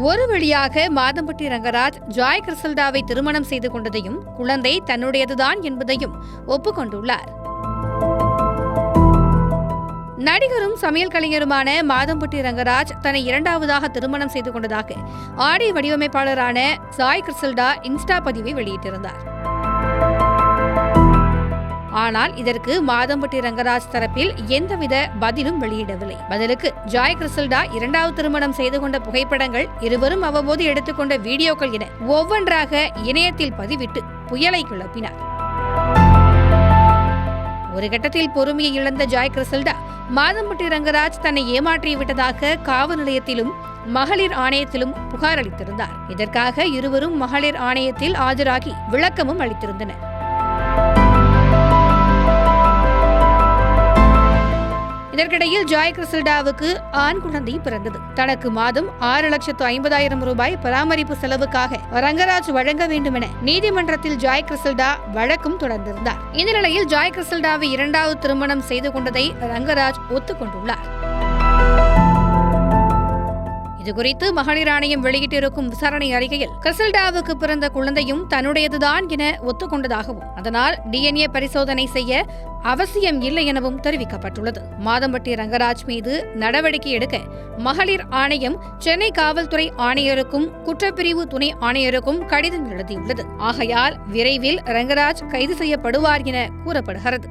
ஒரு வழியாக மாதம்பட்டி ரங்கராஜ் ஜாய் கிறிசல்டாவை திருமணம் செய்து கொண்டதையும் குழந்தை தன்னுடையதுதான் என்பதையும் ஒப்புக்கொண்டுள்ளார். நடிகரும் சமையல் கலைஞருமான மாதம்பட்டி ரங்கராஜ் தன்னை இரண்டாவதாக திருமணம் செய்து கொண்டதாக ஆடை வடிவமைப்பாளரான ஜாய் கிறிசல்டா இன்ஸ்டா பதிவை வெளியிட்டிருந்தார். ஆனால் இதற்கு மாதம்பட்டி ரங்கராஜ் தரப்பில் எந்தவித பதிலும் வெளியிடவில்லை. பதிலுக்கு ஜாய் கிறிசல்டா இரண்டாவது திருமணம் செய்து கொண்ட புகைப்படங்கள், இருவரும் அவ்வப்போது எடுத்துக்கொண்ட வீடியோக்கள் என ஒவ்வொன்றாக இணையத்தில் பதிவிட்டு புயலை கிளப்பினார். ஒரு கட்டத்தில் பொறுமையை இழந்த ஜாய் கிறிசல்டா மாதம்பட்டி ரங்கராஜ் தன்னை ஏமாற்றிவிட்டதாக காவல் நிலையத்திலும் மகளிர் ஆணையத்திலும் புகார் அளித்திருந்தார். இதற்காக இருவரும் மகளிர் ஆணையத்தில் ஆஜராகி விளக்கமும் அளித்திருந்தனர். இதற்கிடையில் ஜாய் கிறிசல்டாவுக்கு ஆண் குழந்தை பிறந்தது. தனக்கு மாதம் 6,50,000 ரூபாய் பராமரிப்பு செலவுக்காக ரங்கராஜ் வழங்க வேண்டும் என நீதிமன்றத்தில் ஜாய் கிறிசல்டா வழக்கும் தொடர்ந்திருந்தார். இந்த நிலையில் ஜாய் கிறிசல்டாவை இரண்டாவது திருமணம் செய்து கொண்டதை ரங்கராஜ் ஒத்துக்கொண்டுள்ளார். இதுகுறித்து மகளிர் ஆணையம் வெளியிட்டிருக்கும் விசாரணை அறிக்கையில் கிறிசல்டாவுக்கு பிறந்த குழந்தையும் தன்னுடையதுதான் என ஒத்துக்கொண்டதாகவும், அதனால் DNA பரிசோதனை செய்ய அவசியம் இல்லை எனவும் தெரிவிக்கப்பட்டுள்ளது. மாதம்பட்டி ரங்கராஜ் மீது நடவடிக்கை எடுக்க மகளிர் ஆணையம் சென்னை காவல்துறை ஆணையருக்கும் குற்றப்பிரிவு துணை ஆணையருக்கும் கடிதம் எழுதியுள்ளது. ஆகையால் விரைவில் ரங்கராஜ் கைது செய்யப்படுவார் என கூறப்படுகிறது.